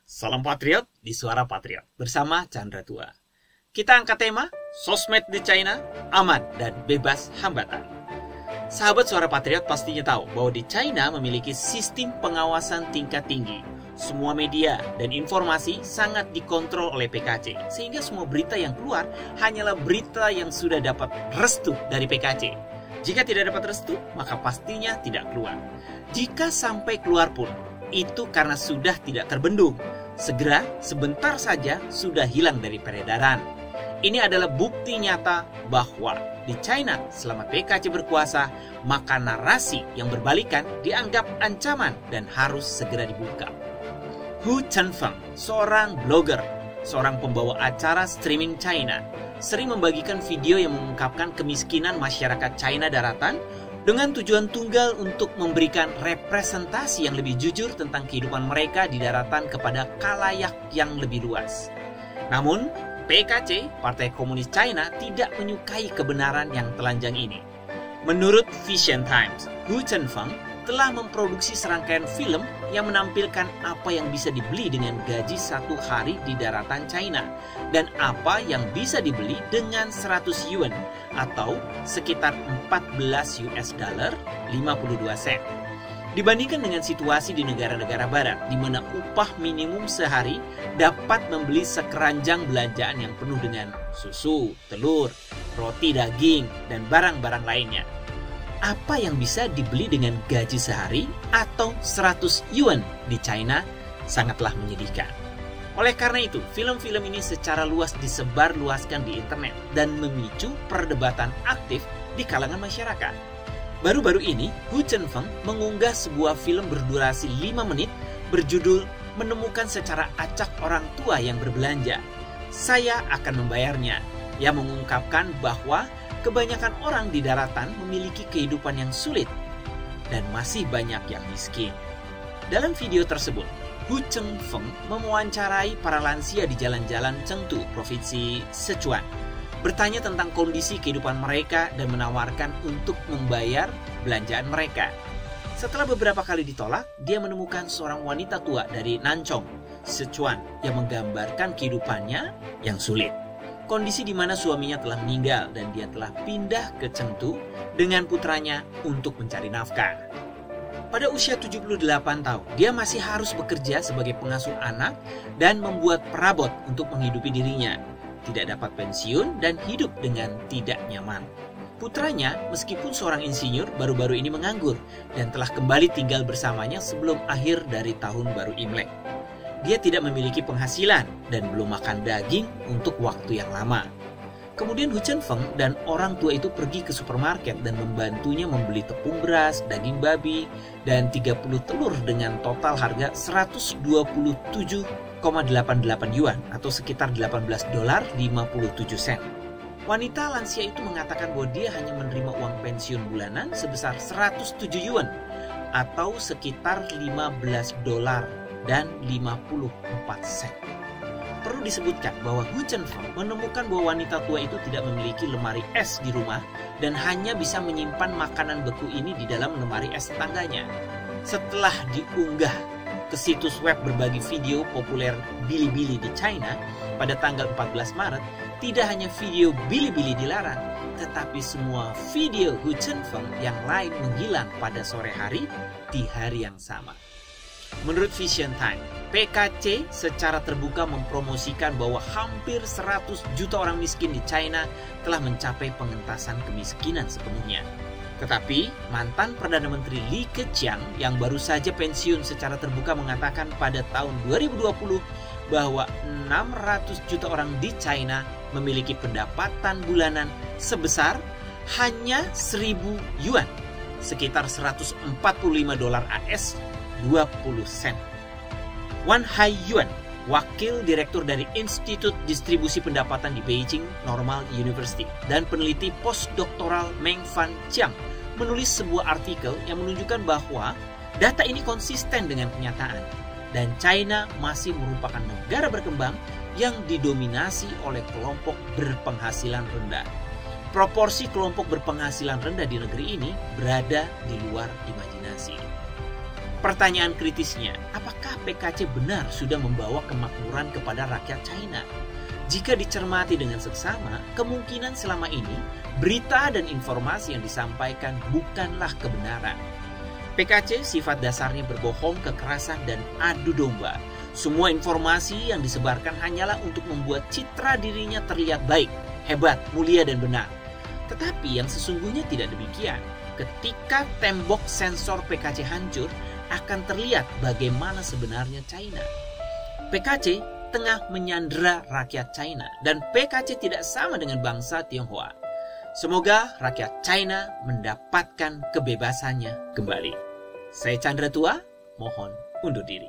Salam Patriot di Suara Patriot bersama Chandra Tua. Kita angkat tema Sosmed di China aman dan bebas hambatan. Sahabat Suara Patriot pastinya tahu bahwa di China memiliki sistem pengawasan tingkat tinggi. Semua media dan informasi sangat dikontrol oleh PKC, sehingga semua berita yang keluar hanyalah berita yang sudah dapat restu dari PKC. Jika tidak dapat restu, maka pastinya tidak keluar. Jika sampai keluar pun, itu karena sudah tidak terbendung. Segera, sebentar saja sudah hilang dari peredaran. Ini adalah bukti nyata bahwa di China selama PKC berkuasa, maka narasi yang berbalikan dianggap ancaman dan harus segera dibuka. Hu Chenfeng, seorang blogger, seorang pembawa acara streaming China, sering membagikan video yang mengungkapkan kemiskinan masyarakat China daratan dengan tujuan tunggal untuk memberikan representasi yang lebih jujur tentang kehidupan mereka di daratan kepada khalayak yang lebih luas. Namun, PKC, Partai Komunis China, tidak menyukai kebenaran yang telanjang ini. Menurut Vision Times, Hu Chenfeng telah memproduksi serangkaian film yang menampilkan apa yang bisa dibeli dengan gaji satu hari di daratan China dan apa yang bisa dibeli dengan 100 yuan atau sekitar 14 US dollar 52 sen. Dibandingkan dengan situasi di negara-negara barat di mana upah minimum sehari dapat membeli sekeranjang belanjaan yang penuh dengan susu, telur, roti daging, dan barang-barang lainnya. Apa yang bisa dibeli dengan gaji sehari atau 100 yuan di China sangatlah menyedihkan. Oleh karena itu, film-film ini secara luas disebarluaskan di internet dan memicu perdebatan aktif di kalangan masyarakat. Baru-baru ini, Hu Chenfeng mengunggah sebuah film berdurasi 5 menit berjudul Menemukan Secara Acak Orang Tua yang Berbelanja. Saya akan membayarnya. Yang mengungkapkan bahwa kebanyakan orang di daratan memiliki kehidupan yang sulit dan masih banyak yang miskin. Dalam video tersebut, Hu Chenfeng mewawancarai para lansia di jalan-jalan Chengdu, Provinsi Sichuan, bertanya tentang kondisi kehidupan mereka dan menawarkan untuk membayar belanjaan mereka. Setelah beberapa kali ditolak, dia menemukan seorang wanita tua dari Nanchong, Sichuan, yang menggambarkan kehidupannya yang sulit. Kondisi di mana suaminya telah meninggal dan dia telah pindah ke Chengdu dengan putranya untuk mencari nafkah. Pada usia 78 tahun, dia masih harus bekerja sebagai pengasuh anak dan membuat perabot untuk menghidupi dirinya. Tidak dapat pensiun dan hidup dengan tidak nyaman. Putranya, meskipun seorang insinyur, baru-baru ini menganggur dan telah kembali tinggal bersamanya sebelum akhir dari tahun baru Imlek. Dia tidak memiliki penghasilan dan belum makan daging untuk waktu yang lama. Kemudian Hu Chenfeng dan orang tua itu pergi ke supermarket dan membantunya membeli tepung beras, daging babi, dan 30 telur dengan total harga 127,88 yuan atau sekitar 18 dolar 57 sen. Wanita lansia itu mengatakan bahwa dia hanya menerima uang pensiun bulanan sebesar 107 yuan atau sekitar 15 dolar dan 54 sen. Perlu disebutkan bahwa Hu Chenfeng menemukan bahwa wanita tua itu tidak memiliki lemari es di rumah dan hanya bisa menyimpan makanan beku ini di dalam lemari es tetangganya. Setelah diunggah ke situs web berbagi video populer Bilibili di China pada tanggal 14 Maret, tidak hanya video Bilibili dilarang, tetapi semua video Hu Chenfeng yang lain menghilang pada sore hari di hari yang sama. Menurut Vision Times, PKC secara terbuka mempromosikan bahwa hampir 100 juta orang miskin di China telah mencapai pengentasan kemiskinan sepenuhnya. Tetapi, mantan Perdana Menteri Li Keqiang yang baru saja pensiun secara terbuka mengatakan pada tahun 2020 bahwa 600 juta orang di China memiliki pendapatan bulanan sebesar hanya 1.000 yuan, sekitar 145 dolar AS 20 sen. Wan Haiyuan, wakil direktur dari Institut Distribusi Pendapatan di Beijing Normal University dan peneliti postdoktoral Meng Fan Chiang, menulis sebuah artikel yang menunjukkan bahwa data ini konsisten dengan kenyataan dan China masih merupakan negara berkembang yang didominasi oleh kelompok berpenghasilan rendah. Proporsi kelompok berpenghasilan rendah di negeri ini berada di luar imajinasi. Pertanyaan kritisnya, apakah PKC benar sudah membawa kemakmuran kepada rakyat China? Jika dicermati dengan seksama, kemungkinan selama ini berita dan informasi yang disampaikan bukanlah kebenaran. PKC sifat dasarnya berbohong, kekerasan, dan adu domba. Semua informasi yang disebarkan hanyalah untuk membuat citra dirinya terlihat baik, hebat, mulia, dan benar. Tetapi yang sesungguhnya tidak demikian. Ketika tembok sensor PKC hancur, akan terlihat bagaimana sebenarnya China. PKC tengah menyandera rakyat China dan PKC tidak sama dengan bangsa Tionghoa. Semoga rakyat China mendapatkan kebebasannya kembali. Saya Chandra Tua, mohon undur diri.